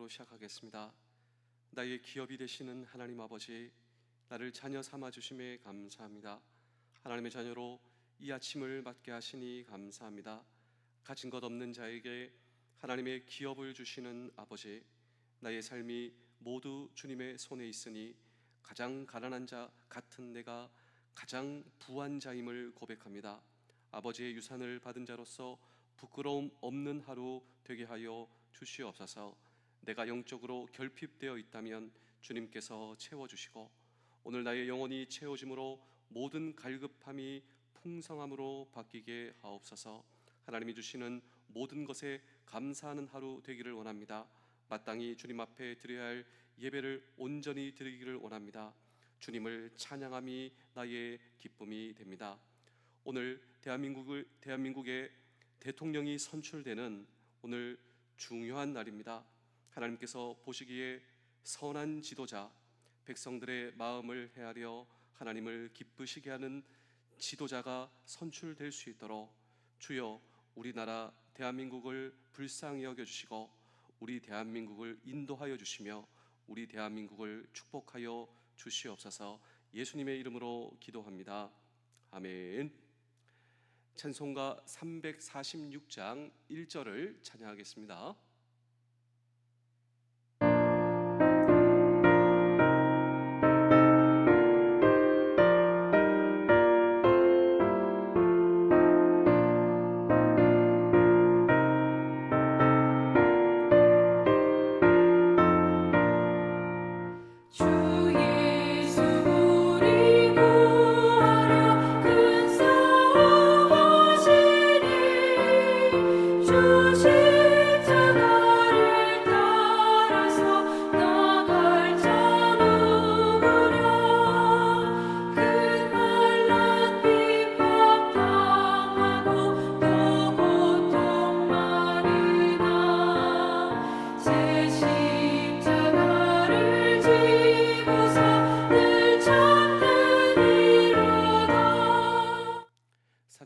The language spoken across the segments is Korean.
기도로 시작하겠습니다. 나의 기업이 되시는 하나님 아버지, 나를 자녀 삼아 주심에 감사합니다. 하나님의 자녀로 이 아침을 맞게 하시니 감사합니다. 가진 것 없는 자에게 하나님의 기업을 주시는 아버지, 나의 삶이 모두 주님의 손에 있으니 가장 가난한 자 같은 내가 가장 부한 자임을 고백합니다. 아버지의 유산을 받은 자로서 부끄러움 없는 하루 되게 하여 주시옵소서. 내가 영적으로 결핍되어 있다면 주님께서 채워주시고, 오늘 나의 영혼이 채워짐으로 모든 갈급함이 풍성함으로 바뀌게 하옵소서. 하나님이 주시는 모든 것에 감사하는 하루 되기를 원합니다. 마땅히 주님 앞에 드려야 할 예배를 온전히 드리기를 원합니다. 주님을 찬양함이 나의 기쁨이 됩니다. 오늘 대한민국의 대통령이 선출되는 오늘 중요한 날입니다. 하나님께서 보시기에 선한 지도자, 백성들의 마음을 헤아려 하나님을 기쁘시게 하는 지도자가 선출될 수 있도록 주여 우리나라 대한민국을 불쌍히 여겨주시고 우리 대한민국을 인도하여 주시며 우리 대한민국을 축복하여 주시옵소서. 예수님의 이름으로 기도합니다. 아멘. 찬송가 346장 1절을 찬양하겠습니다.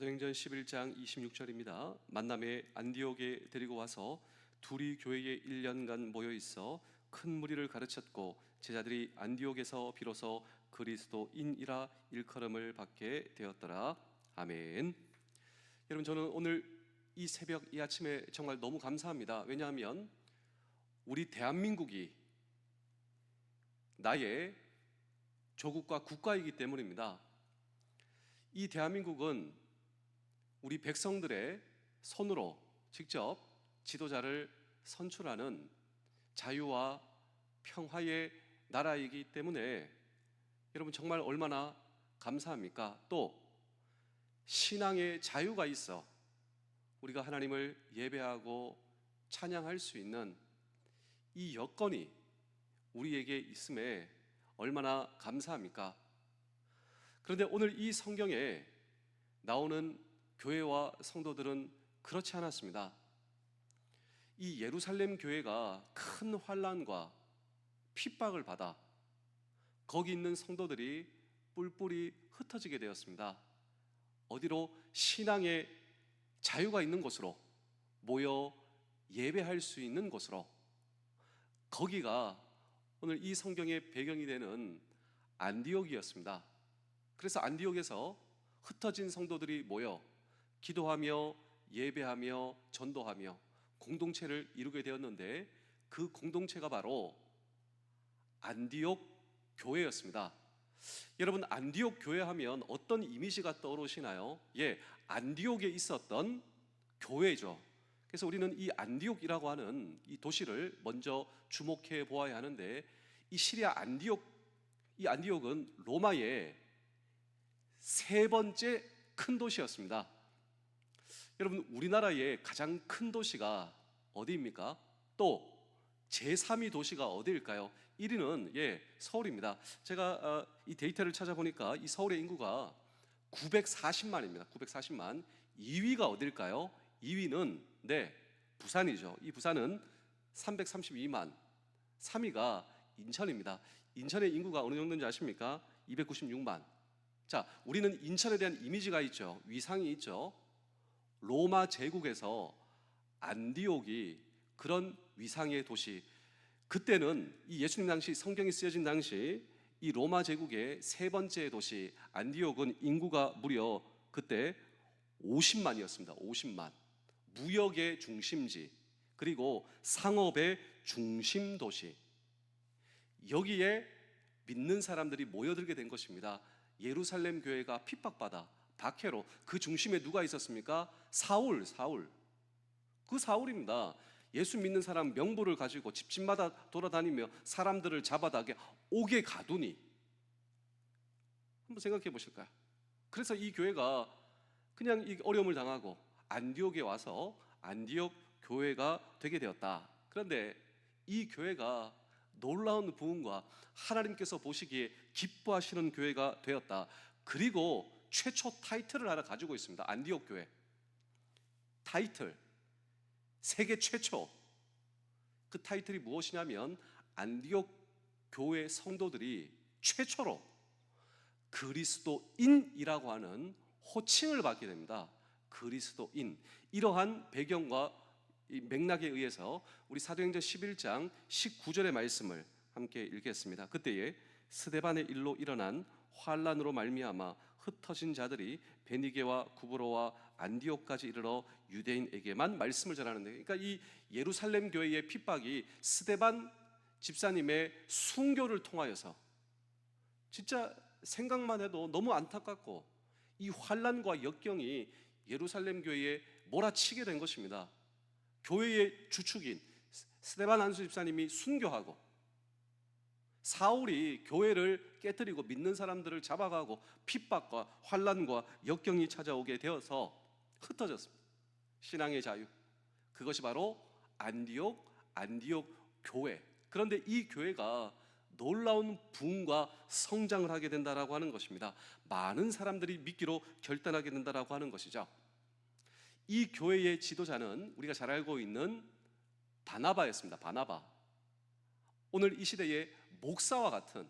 사도행전 11장 26절입니다. 만남에 안디옥에 데리고 와서 둘이 교회에 1년간 모여 있어 큰 무리를 가르쳤고 제자들이 안디옥에서 비로소 그리스도인이라 일컬음을 받게 되었더라. 아멘. 여러분, 저는 오늘 이 새벽 이 아침에 정말 너무 감사합니다. 왜냐하면 우리 대한민국이 나의 조국과 국가이기 때문입니다. 이 대한민국은 우리 백성들의 손으로 직접 지도자를 선출하는 자유와 평화의 나라이기 때문에 여러분 정말 얼마나 감사합니까? 또 신앙의 자유가 있어 우리가 하나님을 예배하고 찬양할 수 있는 이 여건이 우리에게 있음에 얼마나 감사합니까? 그런데 오늘 이 성경에 나오는 교회와 성도들은 그렇지 않았습니다. 이 예루살렘 교회가 큰 환난과 핍박을 받아 거기 있는 성도들이 뿔뿔이 흩어지게 되었습니다. 어디로? 신앙의 자유가 있는 곳으로 모여 예배할 수 있는 곳으로. 거기가 오늘 이 성경의 배경이 되는 안디옥이었습니다. 그래서 안디옥에서 흩어진 성도들이 모여 기도하며 예배하며 전도하며 공동체를 이루게 되었는데 그 공동체가 바로 안디옥 교회였습니다. 여러분, 안디옥 교회 하면 어떤 이미지가 떠오르시나요? 안디옥에 있었던 교회죠. 그래서 우리는 이 안디옥이라고 하는 이 도시를 먼저 주목해 보아야 하는데, 이 시리아 안디옥, 이 안디옥은 로마의 세 번째 큰 도시였습니다. 여러분, 우리나라의 가장 큰 도시가 어디입니까? 또 제3위 도시가 어디일까요? 1위는 서울입니다. 제가 이 데이터를 찾아보니까 이 서울의 인구가 940만입니다. 940만. 2위가 어딜까요? 2위는 부산이죠. 이 부산은 332만. 3위가 인천입니다. 인천의 인구가 어느 정도인지 아십니까? 296만. 자, 우리는 인천에 대한 이미지가 있죠. 위상이 있죠. 로마 제국에서 안디옥이 그런 위상의 도시, 그때는 이 예수님 당시 성경이 쓰여진 당시 이 로마 제국의 세 번째 도시 안디옥은 인구가 무려 그때 50만이었습니다. 50만. 무역의 중심지, 그리고 상업의 중심 도시. 여기에 믿는 사람들이 모여들게 된 것입니다. 예루살렘 교회가 핍박받아 박해로 그 중심에 누가 있었습니까? 사울. 그 사울입니다. 예수 믿는 사람 명부를 가지고 집집마다 돌아다니며 사람들을 잡아다 옥에 가두니, 한번 생각해 보실까요? 그래서 이 교회가 그냥 이 어려움을 당하고 안디옥에 와서 안디옥 교회가 되게 되었다. 그런데 이 교회가 놀라운 부흥과 하나님께서 보시기에 기뻐하시는 교회가 되었다. 그리고 최초 타이틀을 하나 가지고 있습니다. 안디옥 교회 타이틀, 세계 최초. 그 타이틀이 무엇이냐면 안디옥 교회 성도들이 최초로 그리스도인이라고 하는 호칭을 받게 됩니다. 그리스도인. 이러한 배경과 이 맥락에 의해서 우리 사도행전 11장 19절의 말씀을 함께 읽겠습니다. 그때에 스데반의 일로 일어난 환란으로 말미암아 흩어진 자들이 베니게와 구브로와 안디옥까지 이르러 유대인에게만 말씀을 전하는데, 그러니까 이 예루살렘 교회의 핍박이 스데반 집사님의 순교를 통하여서, 진짜 생각만 해도 너무 안타깝고 이 환란과 역경이 예루살렘 교회에 몰아치게 된 것입니다. 교회의 주축인 스데반 안수 집사님이 순교하고 사울이 교회를 깨뜨리고 믿는 사람들을 잡아가고 핍박과 환란과 역경이 찾아오게 되어서 흩어졌습니다. 신앙의 자유, 그것이 바로 안디옥 교회. 그런데 이 교회가 놀라운 부흥과 성장을 하게 된다라고 하는 것입니다. 많은 사람들이 믿기로 결단하게 된다라고 하는 것이죠. 이 교회의 지도자는 우리가 잘 알고 있는 바나바였습니다. 바나바. 오늘 이 시대의 목사와 같은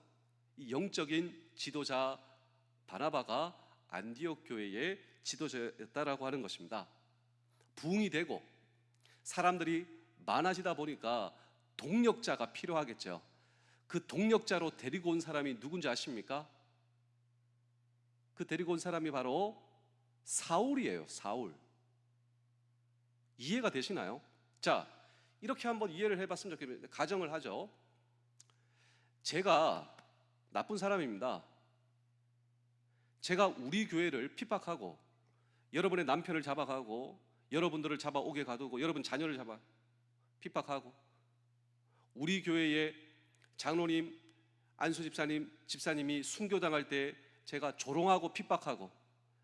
이 영적인 지도자 바나바가 안디옥 교회의 지도자였다라고 하는 것입니다. 부흥이 되고 사람들이 많아지다 보니까 동력자가 필요하겠죠. 그 동력자로 데리고 온 사람이 누군지 아십니까? 그 데리고 온 사람이 바로 사울이에요. 사울. 이해가 되시나요? 자, 이렇게 한번 이해를 해봤으면 좋겠습니다. 가정을 하죠. 제가 나쁜 사람입니다. 제가 우리 교회를 핍박하고 여러분의 남편을 잡아가고 여러분들을 잡아오게 가두고 여러분 자녀를 잡아 핍박하고 우리 교회의 장로님, 안수 집사님이 순교당할 때 제가 조롱하고 핍박하고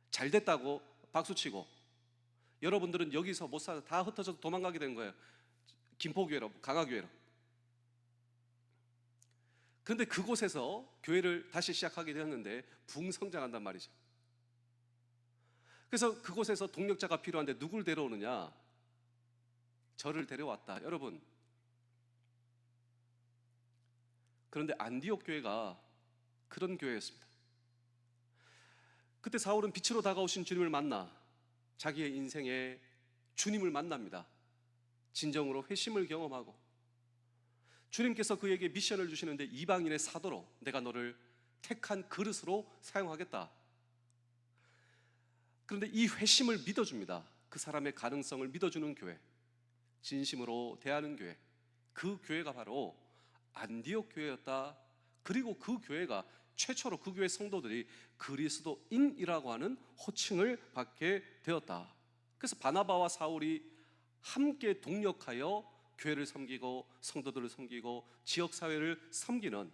잘됐다고 박수치고 여러분들은 여기서 못 살아 다 흩어져서 도망가게 된 거예요. 김포교회로, 강화교회로. 그런데 그곳에서 교회를 다시 시작하게 되었는데 부흥성장한단 말이죠. 그래서 그곳에서 동력자가 필요한데 누굴 데려오느냐? 저를 데려왔다. 여러분, 그런데 안디옥 교회가 그런 교회였습니다. 그때 사울은 빛으로 다가오신 주님을 만나 자기의 인생에 주님을 만납니다. 진정으로 회심을 경험하고 주님께서 그에게 미션을 주시는데 이방인의 사도로 내가 너를 택한 그릇으로 사용하겠다. 그런데 이 회심을 믿어줍니다. 그 사람의 가능성을 믿어주는 교회, 진심으로 대하는 교회, 그 교회가 바로 안디옥 교회였다. 그리고 그 교회가 최초로 그 교회 성도들이 그리스도인이라고 하는 호칭을 받게 되었다. 그래서 바나바와 사울이 함께 동력하여 교회를 섬기고 성도들을 섬기고 지역사회를 섬기는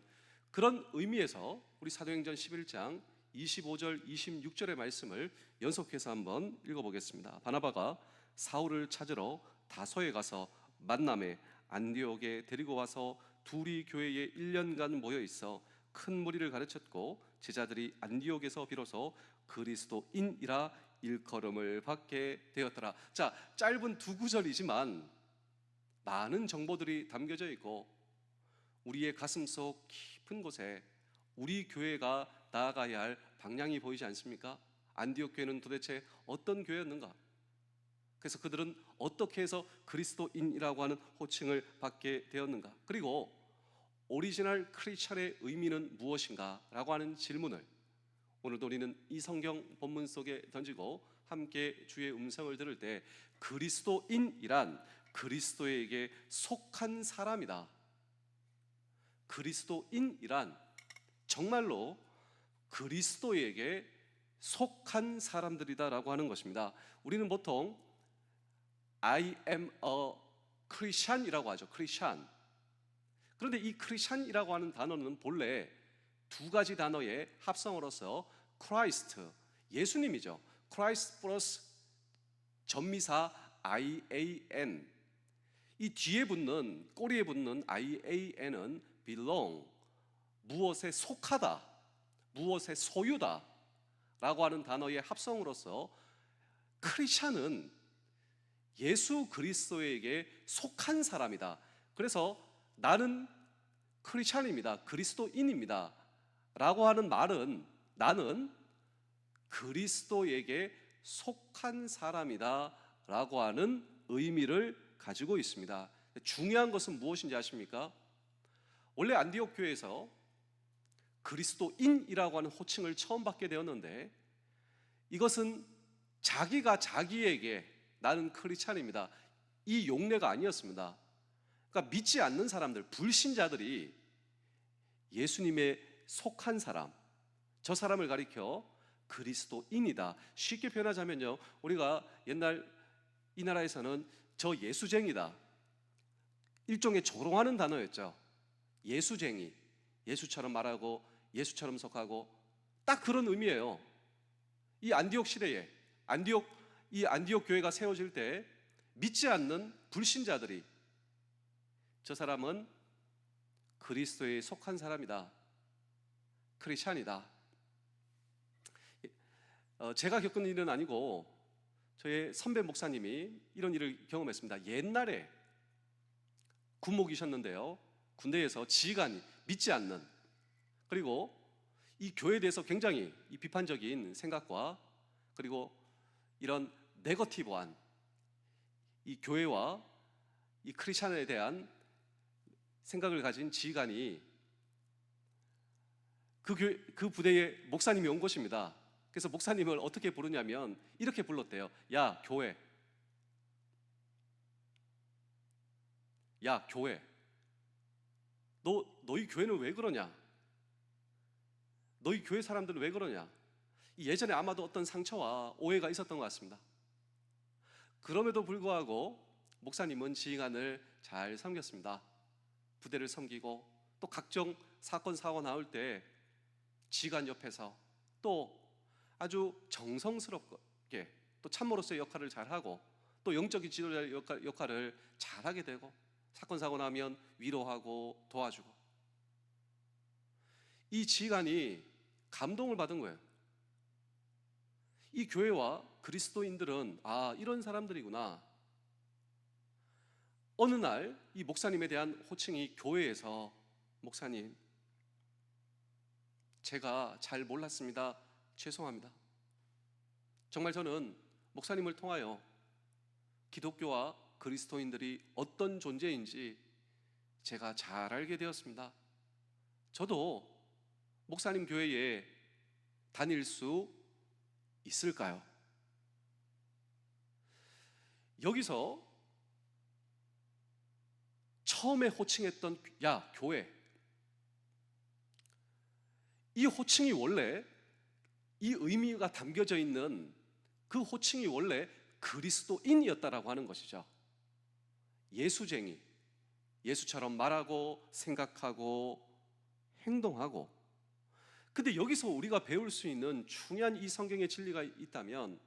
그런 의미에서 우리 사도행전 11장 25절 26절의 말씀을 연속해서 한번 읽어보겠습니다. 바나바가 사울을 찾으러 다소에 가서 만남에 안디옥에 데리고 와서 둘이 교회에 1년간 모여 있어 큰 무리를 가르쳤고 제자들이 안디옥에서 비로소 그리스도인이라 일컬음을 받게 되었더라. 자, 짧은 두 구절이지만 많은 정보들이 담겨져 있고 우리의 가슴속 깊은 곳에 우리 교회가 나아가야 할 방향이 보이지 않습니까? 안디옥 교회는 도대체 어떤 교회였는가? 그래서 그들은 어떻게 해서 그리스도인이라고 하는 호칭을 받게 되었는가? 그리고 오리지널 크리스천의 의미는 무엇인가? 라고 하는 질문을 오늘도 우리는 이 성경 본문 속에 던지고 함께 주의 음성을 들을 때 그리스도인이란 그리스도에게 속한 사람이다. 그리스도인이란 정말로 그리스도에게 속한 사람들이다라고 하는 것입니다. 우리는 보통 I am a Christian이라고 하죠. 크리스찬. 그런데 이 크리스찬이라고 하는 단어는 본래 두 가지 단어의 합성어로서 Christ, 예수님이죠. Christ 플러스 전미사 IAN. 이 뒤에 붙는, 꼬리에 붙는 IAN은 belong, 무엇에 속하다, 무엇의 소유다 라고 하는 단어의 합성으로서 크리스찬은 예수 그리스도에게 속한 사람이다. 그래서 나는 크리스찬입니다, 그리스도인입니다 라고 하는 말은 나는 그리스도에게 속한 사람이다 라고 하는 의미를 가지고 있습니다. 중요한 것은 무엇인지 아십니까? 원래 안디옥 교회에서 그리스도인이라고 하는 호칭을 처음 받게 되었는데 이것은 자기가 자기에게 나는 크리스찬입니다, 이 용례가 아니었습니다. 그러니까 믿지 않는 사람들, 불신자들이 예수님의 속한 사람, 저 사람을 가리켜 그리스도인이다. 쉽게 표현하자면요, 우리가 옛날 이 나라에서는 저 예수쟁이다, 일종의 조롱하는 단어였죠. 예수쟁이, 예수처럼 말하고 예수처럼 속하고, 딱 그런 의미예요. 이 안디옥 시대에 이 안디옥 교회가 세워질 때 믿지 않는 불신자들이 저 사람은 그리스도에 속한 사람이다, 크리스찬이다. 제가 겪은 일은 아니고 저의 선배 목사님이 이런 일을 경험했습니다. 옛날에 군목이셨는데요, 군대에서 지휘관이 믿지 않는, 그리고 이 교회에 대해서 굉장히 이 비판적인 생각과 그리고 이런 네거티브한 이 교회와 이 크리스찬에 대한 생각을 가진 지휘관이 그 부대에 목사님이 온 것입니다. 그래서 목사님을 어떻게 부르냐면 이렇게 불렀대요. 야 교회, 야 교회, 너희 교회는 왜 그러냐? 너희 교회 사람들은 왜 그러냐? 예전에 아마도 어떤 상처와 오해가 있었던 것 같습니다. 그럼에도 불구하고 목사님은 지휘관을 잘 섬겼습니다. 부대를 섬기고 또 각종 사건 사고 나올 때 지휘관 옆에서 또 아주 정성스럽게 또 참모로서의 역할을 잘하고 또 영적인 지도자의 역할을 잘하게 되고, 사건 사고 나면 위로하고 도와주고, 이 지휘관이 감동을 받은 거예요. 이 교회와 그리스도인들은 이런 사람들이구나. 어느 날 이 목사님에 대한 호칭이 교회에서, 목사님 제가 잘 몰랐습니다, 죄송합니다. 정말 저는 목사님을 통하여 기독교와 그리스도인들이 어떤 존재인지 제가 잘 알게 되었습니다. 저도 목사님 교회에 다닐 수 있을까요? 여기서 처음에 호칭했던 야 교회, 이 호칭이 원래, 이 의미가 담겨져 있는 그 호칭이 원래 그리스도인이었다라고 하는 것이죠. 예수쟁이, 예수처럼 말하고 생각하고 행동하고. 근데 여기서 우리가 배울 수 있는 중요한 이 성경의 진리가 있다면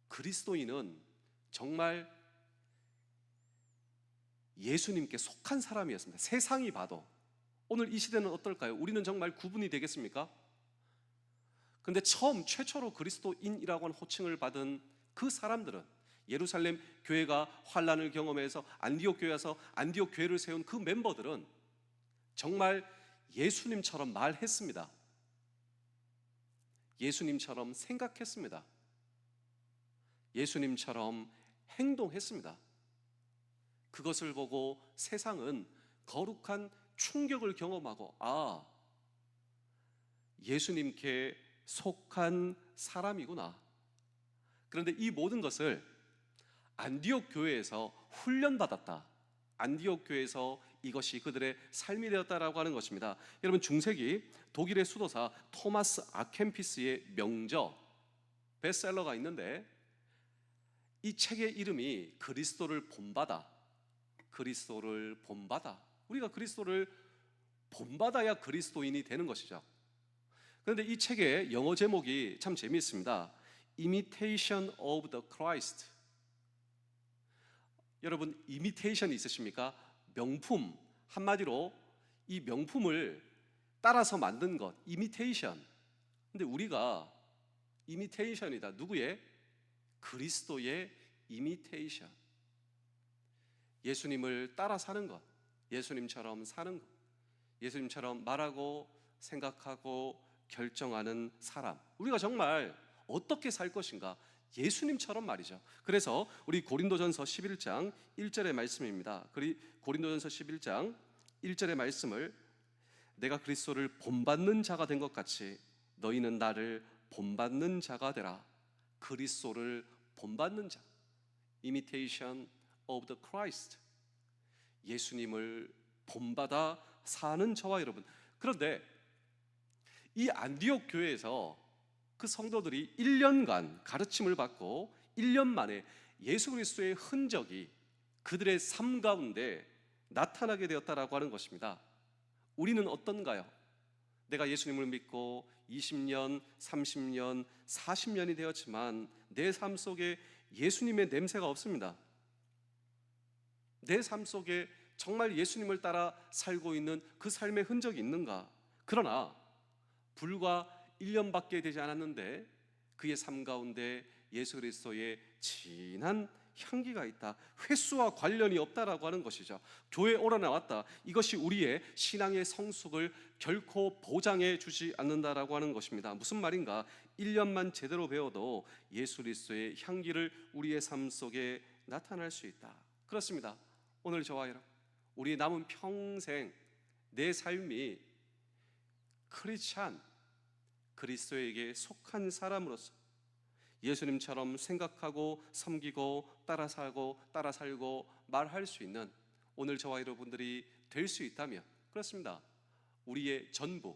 그리스도인은 정말 예수님께 속한 사람이었습니다. 세상이 봐도. 오늘 이 시대는 어떨까요? 우리는 정말 구분이 되겠습니까? 근데 최초로 그리스도인이라고 하는 호칭을 받은 그 사람들은, 예루살렘 교회가 환란을 경험해서 안디옥 교회에서 안디옥 교회를 세운 그 멤버들은 정말 예수님처럼 말했습니다. 예수님처럼 생각했습니다. 예수님처럼 행동했습니다. 그것을 보고 세상은 거룩한 충격을 경험하고, 예수님께 속한 사람이구나. 그런데 이 모든 것을 안디옥 교회에서 훈련받았다, 안디옥 교회에서 이것이 그들의 삶이 되었다라고 하는 것입니다. 여러분, 중세기 독일의 수도사 토마스 아켐피스의 명저 베스트셀러가 있는데, 이 책의 이름이 그리스도를 본받아. 그리스도를 본받아. 우리가 그리스도를 본받아야 그리스도인이 되는 것이죠. 그런데 이 책의 영어 제목이 참 재미있습니다. Imitation of the Christ. 여러분, 이미테이션이 있으십니까? 명품, 한마디로 이 명품을 따라서 만든 것, 이미테이션. 근데 우리가 이미테이션이다. 누구의? 그리스도의 이미테이션. 예수님을 따라 사는 것, 예수님처럼 사는 것, 예수님처럼 말하고 생각하고 결정하는 사람. 우리가 정말 어떻게 살 것인가? 예수님처럼 말이죠. 그래서 우리 고린도전서 11장 1절의 말씀입니다. 고린도전서 11장 1절의 말씀을, 내가 그리스도를 본받는 자가 된 것 같이 너희는 나를 본받는 자가 되라. 그리스도를 본받는 자, Imitation of the Christ. 예수님을 본받아 사는 저와 여러분. 그런데 이 안디옥 교회에서 그 성도들이 1년간 가르침을 받고 1년 만에 예수 그리스도의 흔적이 그들의 삶 가운데 나타나게 되었다라고 하는 것입니다. 우리는 어떤가요? 내가 예수님을 믿고 20년, 30년, 40년이 되었지만 내 삶 속에 예수님의 냄새가 없습니다. 내 삶 속에 정말 예수님을 따라 살고 있는 그 삶의 흔적이 있는가? 그러나 불과 1년밖에 되지 않았는데 그의 삶 가운데 예수 그리스도의 진한 향기가 있다. 횟수와 관련이 없다라고 하는 것이죠. 교회에 오라 나왔다. 이것이 우리의 신앙의 성숙을 결코 보장해 주지 않는다라고 하는 것입니다. 무슨 말인가? 1년만 제대로 배워도 예수 그리스도의 향기를 우리의 삶 속에 나타날 수 있다. 그렇습니다. 오늘 저와 여러분, 우리의 남은 평생 내 삶이 크리스찬, 그리스도에게 속한 사람으로서 예수님처럼 생각하고 섬기고 따라 살고 말할 수 있는 오늘 저와 여러분들이 될 수 있다면, 그렇습니다, 우리의 전부,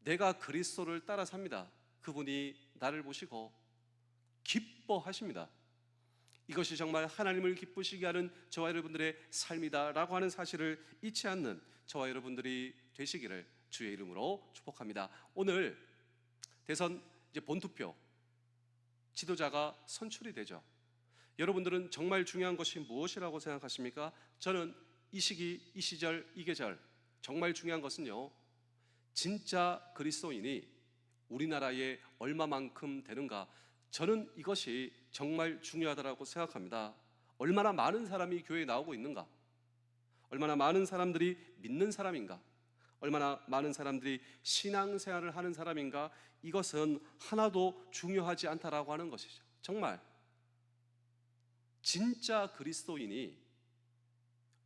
내가 그리스도를 따라 삽니다. 그분이 나를 보시고 기뻐하십니다. 이것이 정말 하나님을 기쁘시게 하는 저와 여러분들의 삶이다라고 하는 사실을 잊지 않는 저와 여러분들이 되시기를 주의 이름으로 축복합니다. 오늘 대선 이제 본투표 지도자가 선출이 되죠. 여러분들은 정말 중요한 것이 무엇이라고 생각하십니까? 저는 이 시기, 이 시절, 이 계절 정말 중요한 것은요, 진짜 그리스도인이 우리나라에 얼마만큼 되는가, 저는 이것이 정말 중요하다고 생각합니다. 얼마나 많은 사람이 교회에 나오고 있는가, 얼마나 많은 사람들이 믿는 사람인가, 얼마나 많은 사람들이 신앙생활을 하는 사람인가, 이것은 하나도 중요하지 않다라고 하는 것이죠. 정말 진짜 그리스도인이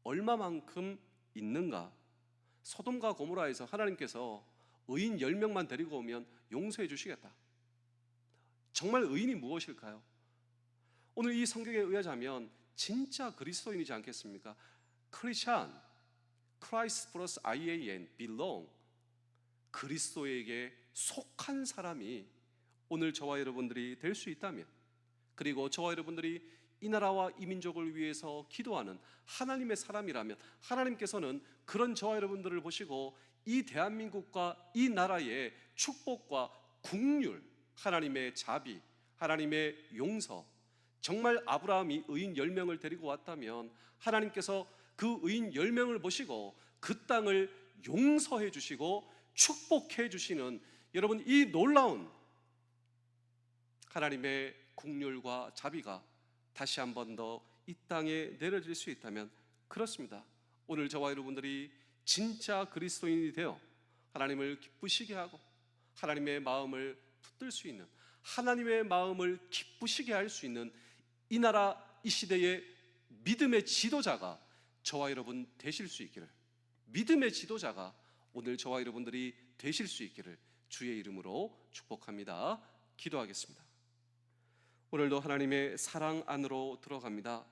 얼마만큼 있는가. 소돔과 고모라에서 하나님께서 의인 10명만 데리고 오면 용서해 주시겠다. 정말 의인이 무엇일까요? 오늘 이 성경에 의하자면 진짜 그리스도인이지 않겠습니까? 크리스찬, Christ 플러스 IAN, belong, 그리스도에게 속한 사람이 오늘 저와 여러분들이 될 수 있다면, 그리고 저와 여러분들이 이 나라와 이 민족을 위해서 기도하는 하나님의 사람이라면, 하나님께서는 그런 저와 여러분들을 보시고 이 대한민국과 이 나라의 축복과 국률, 하나님의 자비, 하나님의 용서, 정말 아브라함이 의인 10명을 데리고 왔다면 하나님께서 그 의인 10명을 보시고 그 땅을 용서해 주시고 축복해 주시는, 여러분, 이 놀라운 하나님의 국률과 자비가 다시 한 번 더 이 땅에 내려질 수 있다면, 그렇습니다, 오늘 저와 여러분들이 진짜 그리스도인이 되어 하나님을 기쁘시게 하고 하나님의 마음을 붙들 수 있는, 하나님의 마음을 기쁘시게 할 수 있는 이 나라 이 시대의 믿음의 지도자가 저와 여러분 되실 수 있기를, 믿음의 지도자가 오늘 저와 여러분들이 되실 수 있기를 주의 이름으로 축복합니다. 기도하겠습니다. 오늘도 하나님의 사랑 안으로 들어갑니다.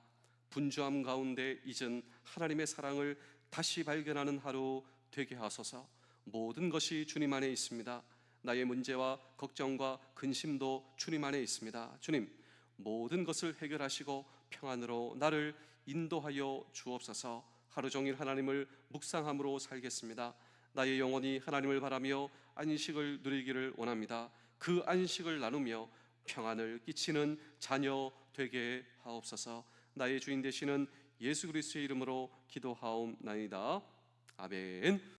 분주함 가운데 잊은 하나님의 사랑을 다시 발견하는 하루 되게 하소서. 모든 것이 주님 안에 있습니다. 나의 문제와 걱정과 근심도 주님 안에 있습니다. 주님, 모든 것을 해결하시고 평안으로 나를 인도하여 주옵소서. 하루 종일 하나님을 묵상함으로 살겠습니다. 나의 영혼이 하나님을 바라며 안식을 누리기를 원합니다. 그 안식을 나누며 평안을 끼치는 자녀 되게 하옵소서. 나의 주인 되시는 예수 그리스도의 이름으로 기도하옵나이다. 아멘.